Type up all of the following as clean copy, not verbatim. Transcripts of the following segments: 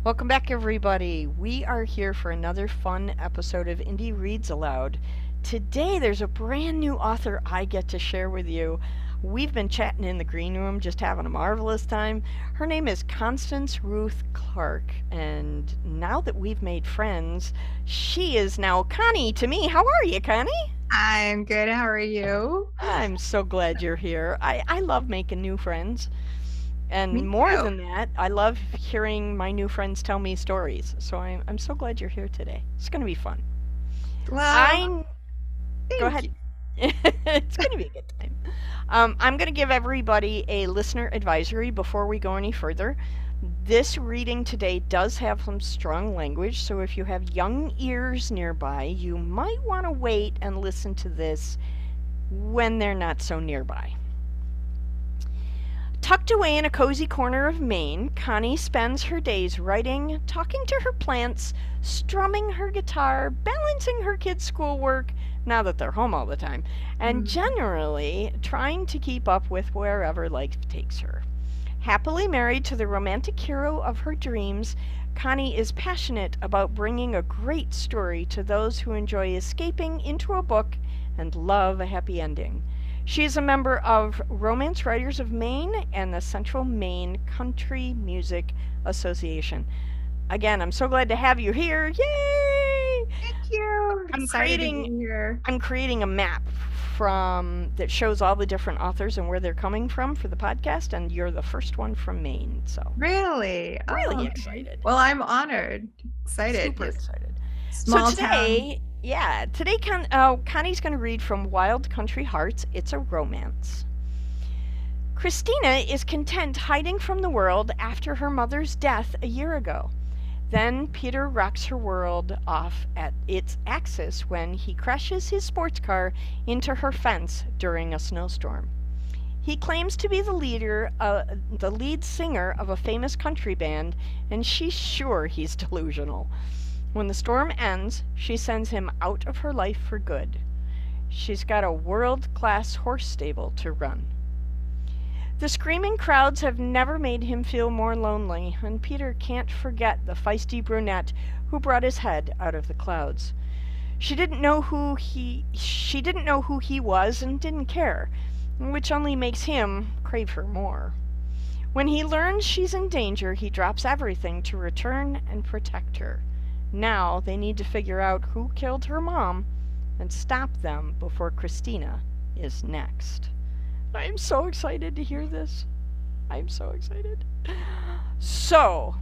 Welcome back, everybody. We are here for another fun episode of Indie Reads Aloud. Today, there's a brand new author I get to share with you. We've been chatting in the green room, just having a marvelous time. Her name is Constance Ruth Clark, and now that we've made friends, she is now Connie to me. How are you, Connie? I'm good. How are you? I'm so glad you're here. I love making new friends. And Me more too. than that, I love hearing my new friends tell me stories. So I'm so glad you're here today. It's going to be fun. Well, I Go thank ahead. you. It's going to be a good time. I'm going to give everybody a listener advisory before we go any further. This reading today does have some strong language, so if you have young ears nearby, you might want to wait and listen to this when they're not so nearby. Tucked away in a cozy corner of Maine, Connie spends her days writing, talking to her plants, strumming her guitar, balancing her kids' schoolwork, now that they're home all the time, and Mm. generally trying to keep up with wherever life takes her. Happily married to the romantic hero of her dreams, Connie is passionate about bringing a great story to those who enjoy escaping into a book and love a happy ending. She is a member of Romance Writers of Maine and the Central Maine Country Music Association. Again, I'm so glad to have you here. Yay! Thank you. I'm I'm excited to creating be here. I'm creating a map from that shows all the different authors and where they're coming from for the podcast, and you're the first one from Maine. So Really? Oh, really okay. excited. Well, I'm honored. Excited. Super Just excited. So small town. today Connie's going to read from Wild Country Hearts. It's a romance. Kristina is content hiding from the world after her mother's death a year ago. Then Peter rocks her world off at its axis when he crashes his sports car into her fence during a snowstorm. He claims to be the lead singer of a famous country band, and she's sure he's delusional. When the storm ends, she sends him out of her life for good. She's got a world class horse stable to run. The screaming crowds have never made him feel more lonely, and Peter can't forget the feisty brunette who brought his head out of the clouds. She didn't know who he was and didn't care, which only makes him crave her more. When he learns she's in danger, he drops everything to return and protect her. Now they need to figure out who killed her mom and stop them before Kristina is next. I'm so excited to hear this. I'm so excited. So,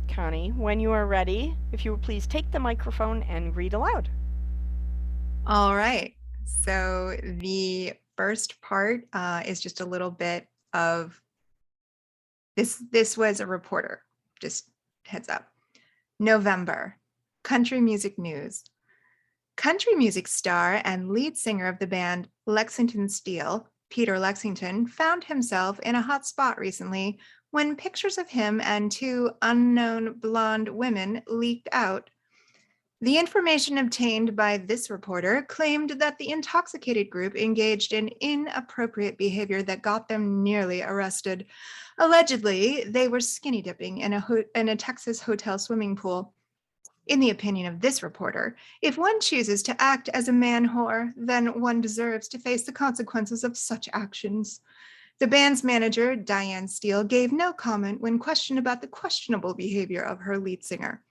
Connie, when you are ready, if you would please take the microphone and read aloud. All right. So the first part is just a little bit of this. This was a reporter. Just heads up. November. Country music news. Country music star and lead singer of the band Lexington Steel, Peter Lexington, found himself in a hot spot recently when pictures of him and two unknown blonde women leaked out. The information obtained by this reporter claimed that the intoxicated group engaged in inappropriate behavior that got them nearly arrested. Allegedly, they were skinny dipping in a Texas hotel swimming pool. In the opinion of this reporter, if one chooses to act as a man whore, then one deserves to face the consequences of such actions. The band's manager, Diane Steele, gave no comment when questioned about the questionable behavior of her lead singer.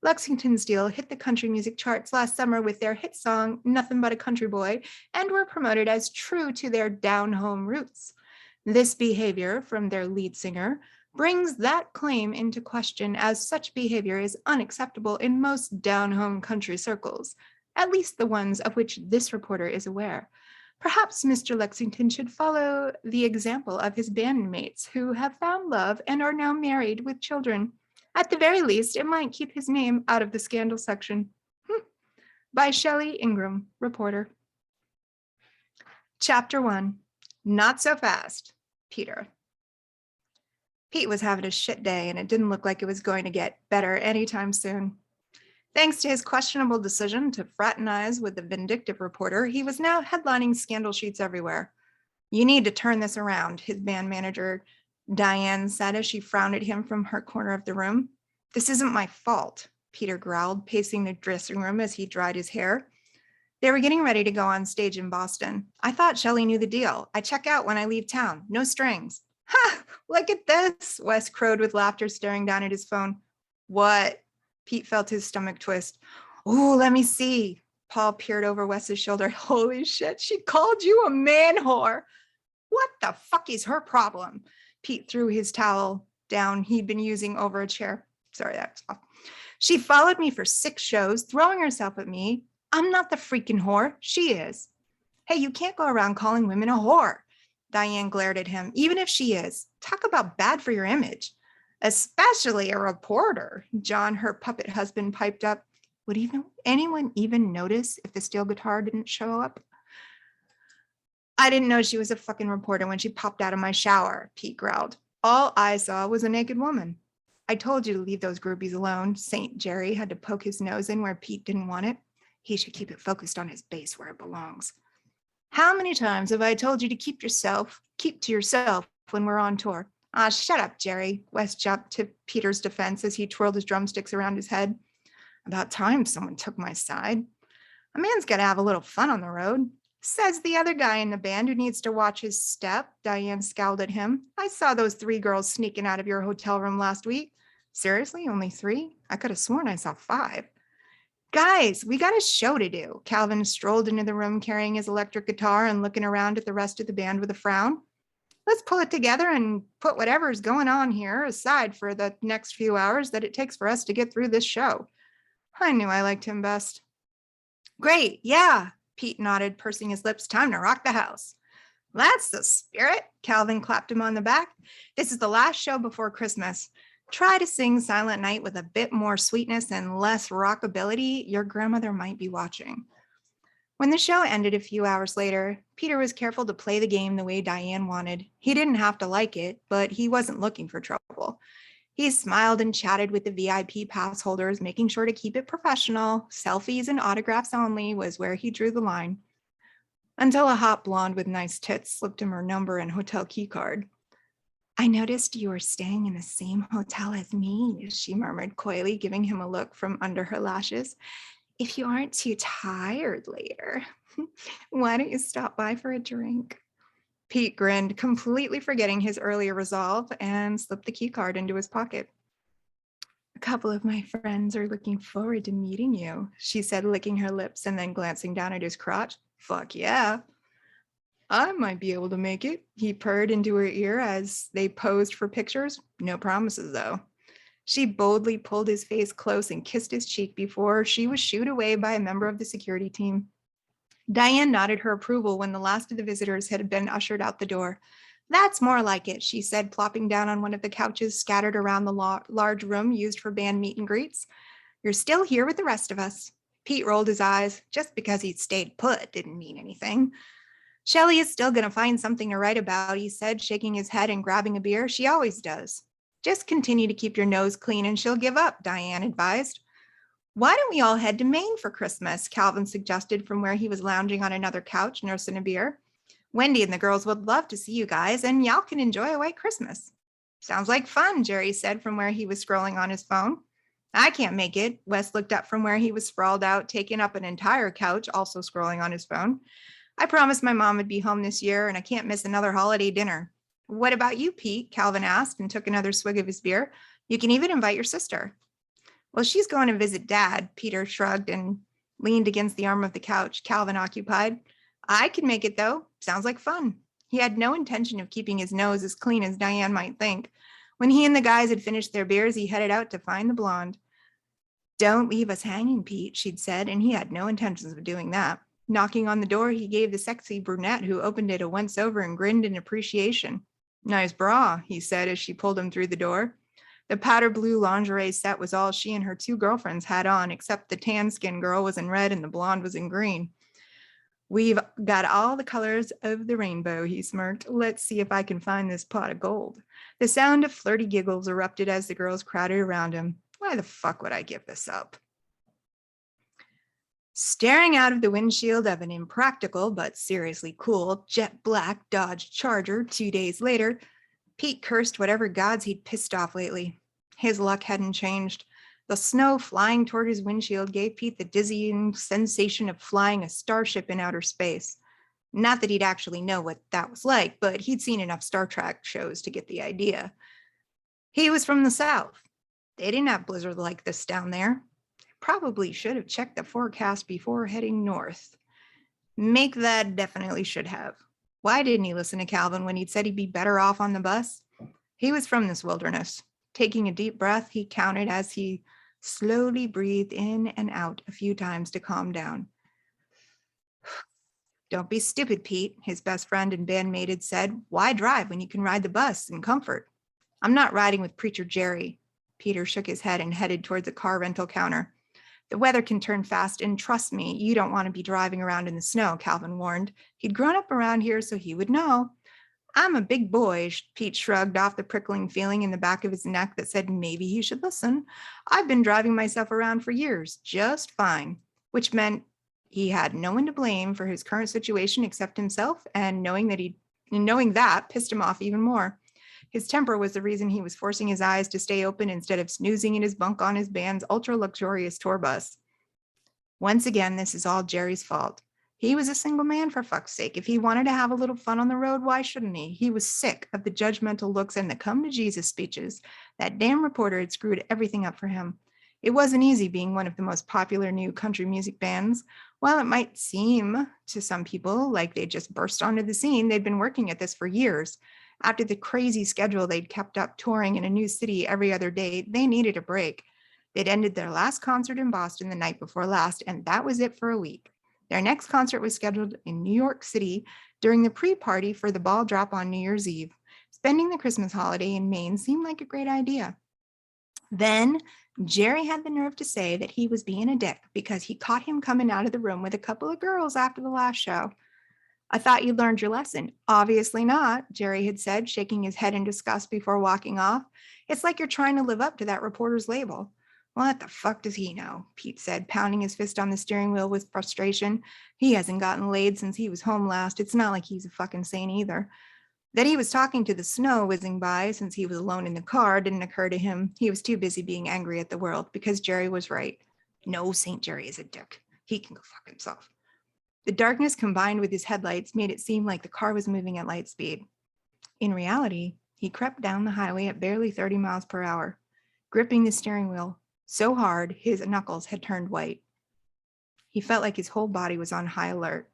Lexington Steel hit the country music charts last summer with their hit song, Nothing But a Country Boy, and were promoted as true to their down home roots. This behavior from their lead singer brings that claim into question, as such behavior is unacceptable in most down home country circles, at least the ones of which this reporter is aware. Perhaps Mr. Lexington should follow the example of his bandmates who have found love and are now married with children. At the very least, it might keep his name out of the scandal section. By Shelley Ingram, reporter. Chapter 1. Not So Fast, Peter. Pete was having a shit day, and it didn't look like it was going to get better anytime soon. Thanks to his questionable decision to fraternize with the vindictive reporter, he was now headlining scandal sheets everywhere. You need to turn this around, his band manager, Diane, said as she frowned at him from her corner of the room. This isn't my fault, Peter growled, pacing the dressing room as he dried his hair. They were getting ready to go on stage in Boston. I thought Shelley knew the deal. I check out when I leave town. No strings. Ha! Look at this, Wes crowed with laughter, staring down at his phone. What? Pete felt his stomach twist. Ooh, let me see. Paul peered over Wes's shoulder. Holy shit, she called you a man whore. What the fuck is her problem? Pete threw his towel down he'd been using over a chair. Sorry, that's off. She followed me for 6 shows, throwing herself at me. I'm not the freaking whore. She is. Hey, you can't go around calling women a whore. Diane glared at him. Even if she is. Talk about bad for your image. Especially a reporter, John, her puppet husband, piped up. Would anyone even notice if the steel guitar didn't show up? I didn't know she was a fucking reporter when she popped out of my shower, Pete growled. All I saw was a naked woman. I told you to leave those groupies alone. St. Jerry had to poke his nose in where Pete didn't want it. He should keep it focused on his base where it belongs. How many times have I told you to keep to yourself when we're on tour? Ah, shut up, Jerry. Wes jumped to Peter's defense as he twirled his drumsticks around his head. About time someone took my side. A man's got to have a little fun on the road. Says the other guy in the band who needs to watch his step. Diane scowled at him. I saw those 3 girls sneaking out of your hotel room last week. Seriously, only 3? I could have sworn I saw 5. Guys, we got a show to do. Calvin strolled into the room carrying his electric guitar and looking around at the rest of the band with a frown. Let's pull it together and put whatever's going on here aside for the next few hours that it takes for us to get through this show. I knew I liked him best. Great, yeah, Pete nodded, pursing his lips. Time to rock the house. That's the spirit, Calvin clapped him on the back. This is the last show before Christmas. Try to sing Silent Night with a bit more sweetness and less rockability. Your grandmother might be watching. When the show ended a few hours later, Peter was careful to play the game the way Diane wanted. He didn't have to like it, but he wasn't looking for trouble. He smiled and chatted with the VIP pass holders, making sure to keep it professional. Selfies and autographs only was where he drew the line. Until a hot blonde with nice tits slipped him her number and hotel key card. I noticed you were staying in the same hotel as me, she murmured coyly, giving him a look from under her lashes. If you aren't too tired later, why don't you stop by for a drink? Pete grinned, completely forgetting his earlier resolve, and slipped the key card into his pocket. A couple of my friends are looking forward to meeting you, she said, licking her lips and then glancing down at his crotch. Fuck yeah. I might be able to make it, he purred into her ear as they posed for pictures. No promises, though. She boldly pulled his face close and kissed his cheek before she was shooed away by a member of the security team. Diane nodded her approval when the last of the visitors had been ushered out the door. That's more like it, she said, plopping down on one of the couches scattered around the large room used for band meet and greets. You're still here with the rest of us. Pete rolled his eyes. Just because he'd stayed put didn't mean anything. Shelley is still going to find something to write about, he said, shaking his head and grabbing a beer. She always does. Just continue to keep your nose clean and she'll give up, Diane advised. Why don't we all head to Maine for Christmas? Calvin suggested from where he was lounging on another couch, nursing a beer. Wendy and the girls would love to see you guys, and y'all can enjoy a white Christmas. Sounds like fun, Jerry said from where he was scrolling on his phone. I can't make it. Wes looked up from where he was sprawled out, taking up an entire couch, also scrolling on his phone. I promised my mom would be home this year, and I can't miss another holiday dinner. What about you, Pete? Calvin asked and took another swig of his beer. You can even invite your sister. Well, she's going to visit Dad, Peter shrugged and leaned against the arm of the couch Calvin occupied. I can make it, though. Sounds like fun. He had no intention of keeping his nose as clean as Diane might think. When he and the guys had finished their beers, he headed out to find the blonde. Don't leave us hanging, Pete, she'd said, and he had no intentions of doing that. Knocking on the door, he gave the sexy brunette who opened it a once-over and grinned in appreciation. Nice bra, he said as she pulled him through the door. The powder blue lingerie set was all she and her 2 girlfriends had on, except the tan-skinned girl was in red and the blonde was in green. We've got all the colors of the rainbow, he smirked. Let's see if I can find this pot of gold. The sound of flirty giggles erupted as the girls crowded around him. Why the fuck would I give this up? Staring out of the windshield of an impractical but seriously cool jet black Dodge Charger 2 days later, Pete cursed whatever gods he'd pissed off lately. His luck hadn't changed. The snow flying toward his windshield gave Pete the dizzying sensation of flying a starship in outer space. Not that he'd actually know what that was like, but he'd seen enough Star Trek shows to get the idea. He was from the South. They didn't have blizzard like this down there. Probably should have checked the forecast before heading north. Make that definitely should have. Why didn't he listen to Calvin when he'd said he'd be better off on the bus? He was from this wilderness. Taking a deep breath, he counted as he slowly breathed in and out a few times to calm down. Don't be stupid, Pete, his best friend and bandmate had said. Why drive when you can ride the bus in comfort? I'm not riding with Preacher Jerry. Peter shook his head and headed towards the car rental counter. The weather can turn fast, and trust me, you don't want to be driving around in the snow, Calvin warned. He'd grown up around here, so he would know. I'm a big boy, Pete shrugged off the prickling feeling in the back of his neck that said maybe he should listen. I've been driving myself around for years, just fine, which meant he had no one to blame for his current situation except himself, and knowing that pissed him off even more. His temper was the reason he was forcing his eyes to stay open instead of snoozing in his bunk on his band's ultra-luxurious tour bus. Once again, this is all Jerry's fault. He was a single man, for fuck's sake. If he wanted to have a little fun on the road, why shouldn't he? He was sick of the judgmental looks and the come-to-Jesus speeches. That damn reporter had screwed everything up for him. It wasn't easy being one of the most popular new country music bands. While it might seem to some people like they just burst onto the scene, they'd been working at this for years. After the crazy schedule they'd kept up touring in a new city every other day, they needed a break. They'd ended their last concert in Boston the night before last, and that was it for a week. Their next concert was scheduled in New York City during the pre-party for the ball drop on New Year's Eve. Spending the Christmas holiday in Maine seemed like a great idea. Then Jerry had the nerve to say that he was being a dick because he caught him coming out of the room with a couple of girls after the last show. I thought you learned your lesson. Obviously not, Jerry had said, shaking his head in disgust before walking off. It's like you're trying to live up to that reporter's label. What the fuck does he know? Pete said, pounding his fist on the steering wheel with frustration. He hasn't gotten laid since he was home last. It's not like he's a fucking saint either. That he was talking to the snow whizzing by since he was alone in the car didn't occur to him. He was too busy being angry at the world because Jerry was right. No, St. Jerry is a dick. He can go fuck himself. The darkness combined with his headlights made it seem like the car was moving at light speed. In reality, he crept down the highway at barely 30 miles per hour, gripping the steering wheel so hard his knuckles had turned white. He felt like his whole body was on high alert.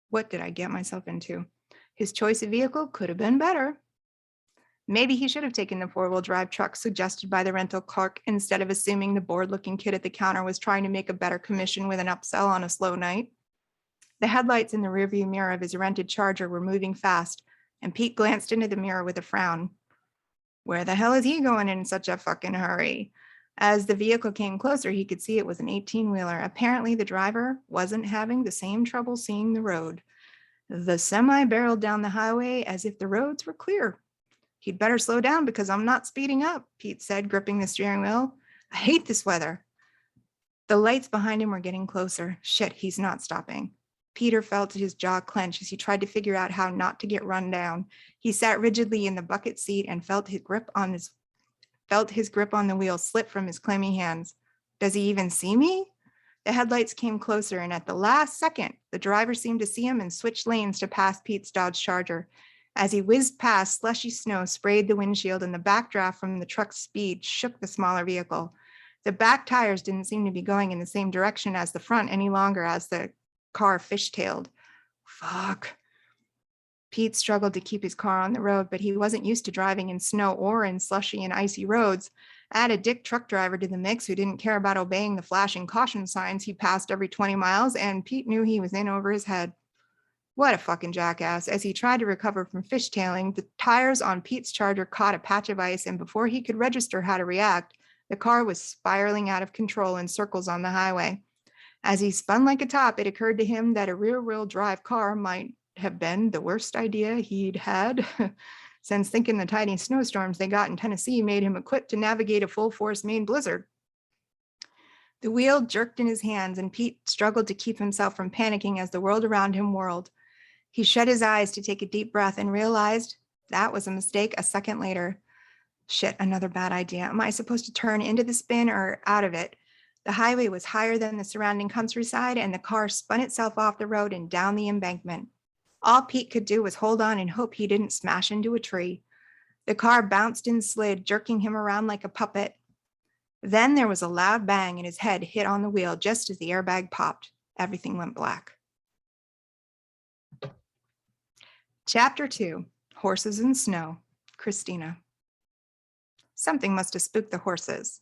What did I get myself into? His choice of vehicle could have been better. Maybe he should have taken the four-wheel drive truck suggested by the rental clerk instead of assuming the bored-looking kid at the counter was trying to make a better commission with an upsell on a slow night. The headlights in the rearview mirror of his rented Charger were moving fast, and Pete glanced into the mirror with a frown. Where the hell is he going in such a fucking hurry? As the vehicle came closer, he could see it was an 18-wheeler. Apparently, the driver wasn't having the same trouble seeing the road. The semi barreled down the highway as if the roads were clear. He'd better slow down because I'm not speeding up, Pete said, gripping the steering wheel. I hate this weather. The lights behind him were getting closer. Shit, he's not stopping. Peter felt his jaw clench as he tried to figure out how not to get run down. He sat rigidly in the bucket seat and felt his grip on the wheel slip from his clammy hands. Does he even see me? The headlights came closer, and at the last second, the driver seemed to see him and switched lanes to pass Pete's Dodge Charger. As he whizzed past, slushy snow sprayed the windshield, and the backdraft from the truck's speed shook the smaller vehicle. The back tires didn't seem to be going in the same direction as the front any longer as the car fishtailed. Fuck. Pete struggled to keep his car on the road, but he wasn't used to driving in snow or in slushy and icy roads. Add a dick truck driver to the mix who didn't care about obeying the flashing caution signs he passed every 20 miles, and Pete knew he was in over his head. What a fucking jackass. As he tried to recover from fishtailing, the tires on Pete's Charger caught a patch of ice, and before he could register how to react, the car was spiraling out of control in circles on the highway. As he spun like a top, it occurred to him that a rear-wheel drive car might have been the worst idea he'd had, since thinking the tiny snowstorms they got in Tennessee made him equipped to navigate a full-force Maine blizzard. The wheel jerked in his hands, and Pete struggled to keep himself from panicking as the world around him whirled. He shut his eyes to take a deep breath and realized that was a mistake a second later. Shit, another bad idea. Am I supposed to turn into the spin or out of it? The highway was higher than the surrounding countryside, and the car spun itself off the road and down the embankment. All Pete could do was hold on and hope he didn't smash into a tree. The car bounced and slid, jerking him around like a puppet. Then there was a loud bang and his head hit on the wheel just as the airbag popped. Everything went black. Chapter 2, Horses and Snow, Kristina. Something must have spooked the horses.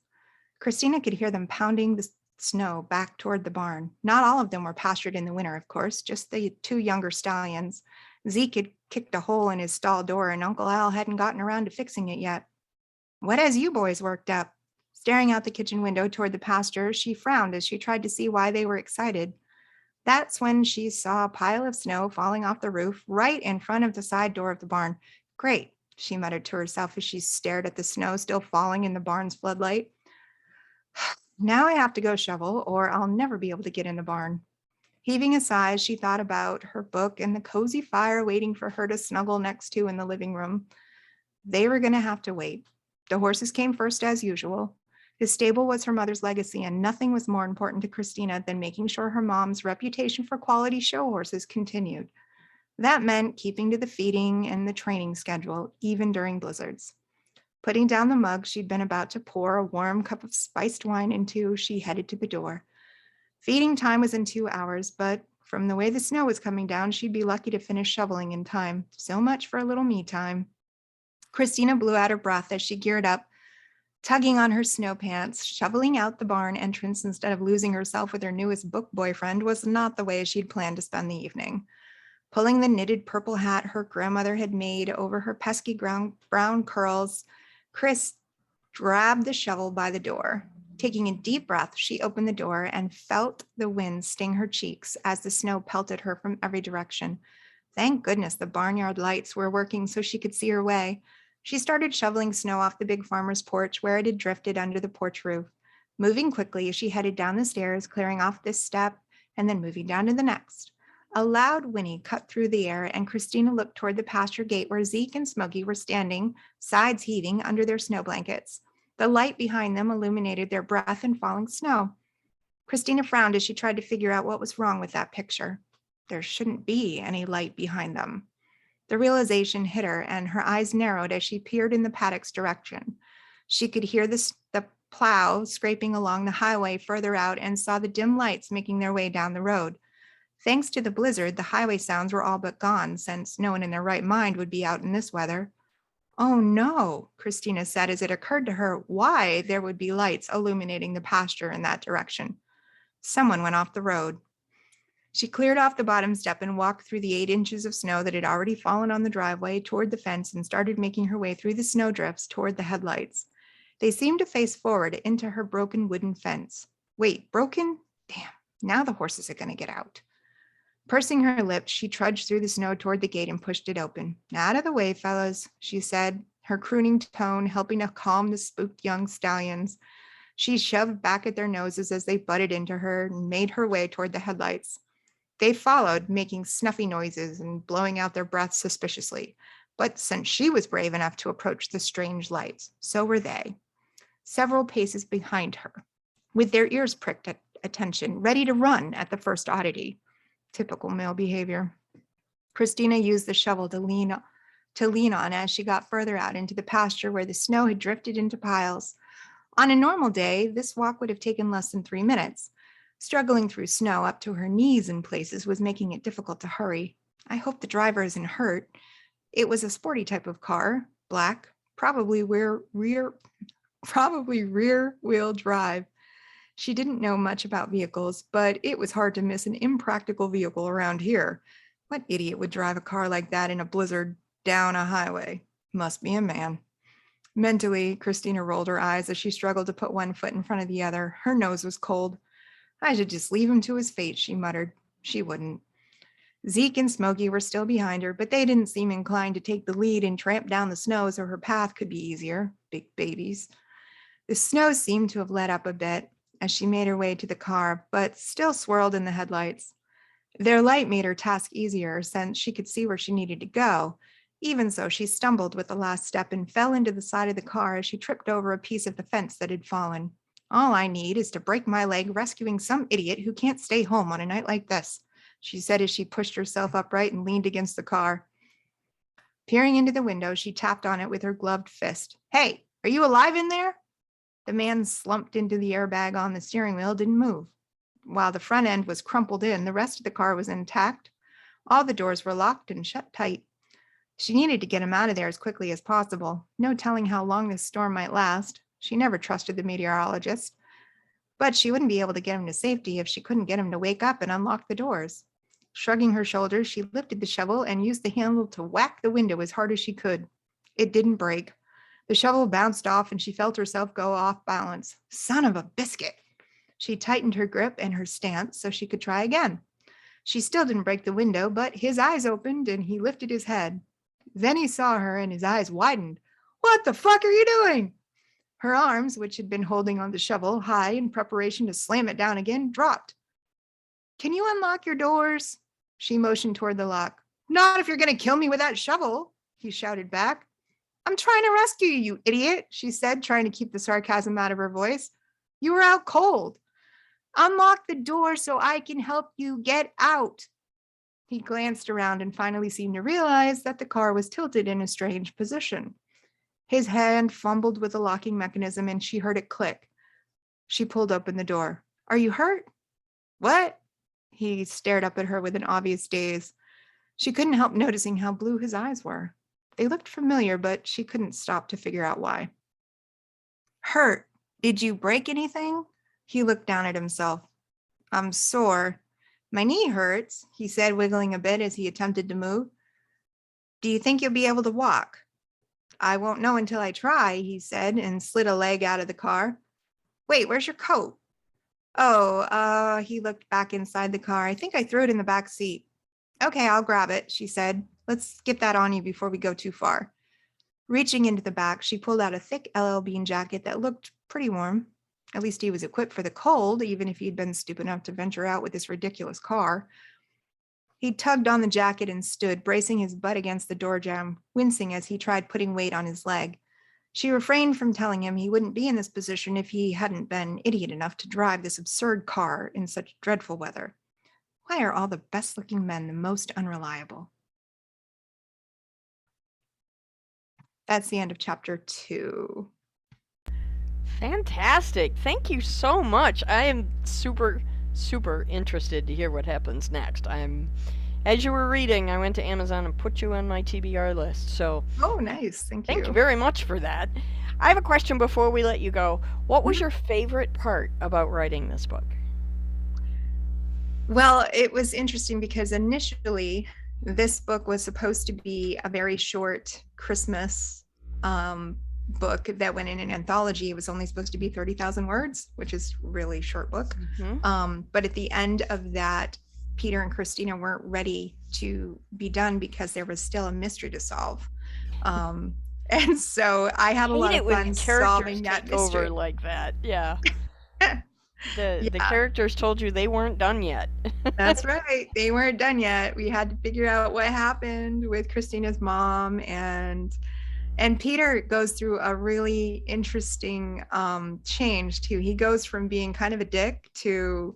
Kristina could hear them pounding the snow back toward the barn. Not all of them were pastured in the winter, of course, just the two younger stallions. Zeke had kicked a hole in his stall door and Uncle Al hadn't gotten around to fixing it yet. What has you boys worked up? Staring out the kitchen window toward the pasture, she frowned as she tried to see why they were excited. That's when she saw a pile of snow falling off the roof right in front of the side door of the barn. Great, she muttered to herself as she stared at the snow still falling in the barn's floodlight. Now I have to go shovel, or I'll never be able to get in the barn. Heaving a sigh, she thought about her book and the cozy fire waiting for her to snuggle next to in the living room. They were going to have to wait. The horses came first as usual. The stable was her mother's legacy, and nothing was more important to Kristina than making sure her mom's reputation for quality show horses continued. That meant keeping to the feeding and the training schedule, even during blizzards. Putting down the mug she'd been about to pour a warm cup of spiced wine into, she headed to the door. Feeding time was in 2 hours, but from the way the snow was coming down, she'd be lucky to finish shoveling in time. So much for a little me time. Kristina blew out her breath as she geared up, tugging on her snow pants. Shoveling out the barn entrance instead of losing herself with her newest book boyfriend was not the way she'd planned to spend the evening. Pulling the knitted purple hat her grandmother had made over her pesky brown curls, Chris grabbed the shovel by the door. Taking a deep breath, she opened the door and felt the wind sting her cheeks as the snow pelted her from every direction. Thank goodness the barnyard lights were working so she could see her way. She started shoveling snow off the big farmer's porch where it had drifted under the porch roof. Moving quickly, she headed down the stairs, clearing off this step and then moving down to the next. A loud whinny cut through the air, and Kristina looked toward the pasture gate where Zeke and Smokey were standing, sides heaving under their snow blankets. The light behind them illuminated their breath and falling snow. Kristina frowned as she tried to figure out what was wrong with that picture. There shouldn't be any light behind them. The realization hit her, and her eyes narrowed as she peered in the paddock's direction. She could hear the plow scraping along the highway further out and saw the dim lights making their way down the road. Thanks to the blizzard, the highway sounds were all but gone, since no one in their right mind would be out in this weather. Oh no, Kristina said as it occurred to her why there would be lights illuminating the pasture in that direction. Someone went off the road. She cleared off the bottom step and walked through the 8 inches of snow that had already fallen on the driveway toward the fence and started making her way through the snowdrifts toward the headlights. They seemed to face forward into her broken wooden fence. Wait, broken? Damn, now the horses are going to get out. Pursing her lips, she trudged through the snow toward the gate and pushed it open. Out of the way, fellas, she said, her crooning tone helping to calm the spooked young stallions. She shoved back at their noses as they butted into her and made her way toward the headlights. They followed, making snuffy noises and blowing out their breaths suspiciously. But since she was brave enough to approach the strange lights, so were they. Several paces behind her, with their ears pricked at attention, ready to run at the first oddity. Typical male behavior. Kristina used the shovel to lean on as she got further out into the pasture where the snow had drifted into piles. On a normal day, this walk would have taken less than 3 minutes. Struggling through snow up to her knees in places was making it difficult to hurry. I hope the driver isn't hurt. It was a sporty type of car, black, probably rear-wheel drive. She didn't know much about vehicles, but it was hard to miss an impractical vehicle around here. What idiot would drive a car like that in a blizzard down a highway? Must be a man. Mentally, Kristina rolled her eyes as she struggled to put one foot in front of the other. Her nose was cold. I should just leave him to his fate, she muttered. She wouldn't. Zeke and Smokey were still behind her, but they didn't seem inclined to take the lead and tramp down the snow so her path could be easier. Big babies. The snow seemed to have let up a bit as she made her way to the car, but still swirled in the headlights. Their light made her task easier since she could see where she needed to go, Even so, she stumbled with the last step and fell into the side of the car as she tripped over a piece of the fence that had fallen. All I need is to break my leg rescuing some idiot who can't stay home on a night like this, she said as she pushed herself upright and leaned against the car. Peering into the window, she tapped on it with her gloved fist. Hey, are you alive in there? The man slumped into the airbag on the steering wheel, didn't move. While the front end was crumpled in, the rest of the car was intact. All the doors were locked and shut tight. She needed to get him out of there as quickly as possible. No telling how long this storm might last. She never trusted the meteorologist. But she wouldn't be able to get him to safety if she couldn't get him to wake up and unlock the doors. Shrugging her shoulders, she lifted the shovel and used the handle to whack the window as hard as she could. It didn't break. The shovel bounced off and she felt herself go off balance. Son of a biscuit. She tightened her grip and her stance so she could try again. She still didn't break the window, but his eyes opened and he lifted his head. Then he saw her and his eyes widened. What the fuck are you doing? Her arms, which had been holding on the shovel high in preparation to slam it down again, dropped. Can you unlock your doors? She motioned toward the lock. Not if you're going to kill me with that shovel, he shouted back. I'm trying to rescue you, you idiot, she said, trying to keep the sarcasm out of her voice. You were out cold. Unlock the door so I can help you get out. He glanced around and finally seemed to realize that the car was tilted in a strange position. His hand fumbled with the locking mechanism and she heard it click. She pulled open the door. Are you hurt? What? He stared up at her with an obvious daze. She couldn't help noticing how blue his eyes were. They looked familiar, but she couldn't stop to figure out why. Hurt? Did you break anything? He looked down at himself. I'm sore. My knee hurts, he said, wiggling a bit as he attempted to move. Do you think you'll be able to walk? I won't know until I try, he said, and slid a leg out of the car. Wait, where's your coat? Oh, he looked back inside the car. I think I threw it in the back seat. Okay, I'll grab it, she said. Let's get that on you before we go too far. Reaching into the back, she pulled out a thick LL Bean jacket that looked pretty warm. At least he was equipped for the cold, even if he'd been stupid enough to venture out with this ridiculous car. He tugged on the jacket and stood, bracing his butt against the door jamb, wincing as he tried putting weight on his leg. She refrained from telling him he wouldn't be in this position if he hadn't been idiot enough to drive this absurd car in such dreadful weather. Why are all the best-looking men the most unreliable? That's the end of chapter 2. Fantastic. Thank you so much. I am super interested to hear what happens next. As you were reading, I went to Amazon and put you on my TBR list. So Oh, nice. Thank you. thank you very much for that. I have a question before we let you go. What was your favorite part about writing this book? Well, it was interesting because initially this book was supposed to be a very short Christmas book that went in an anthology. It was only supposed to be 30,000 words, which is really short book. But at the end of that, Peter and Kristina weren't ready to be done because there was still a mystery to solve. And so I had a lot of fun solving that mystery. Over like that, yeah. The characters told you they weren't done yet. That's right. They weren't done yet. We had to figure out what happened with Kristina's mom, and Peter goes through a really interesting change too. He goes from being kind of a dick to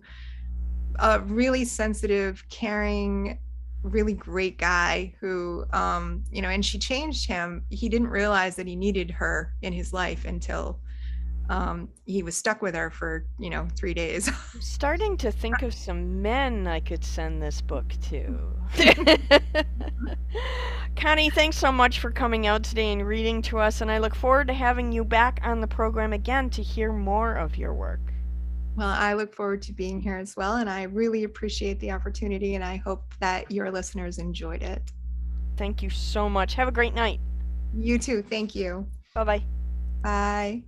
a really sensitive, caring, really great guy who, and she changed him. He didn't realize that he needed her in his life until he was stuck with her for 3 days. I'm starting to think of some men I could send this book to. Connie, thanks so much for coming out today and reading to us, and I look forward to having you back on the program again to hear more of your work. Well, I look forward to being here as well, and I really appreciate the opportunity, and I hope that your listeners enjoyed it. Thank you so much. Have a great night. You too. Thank you. Bye-bye. Bye.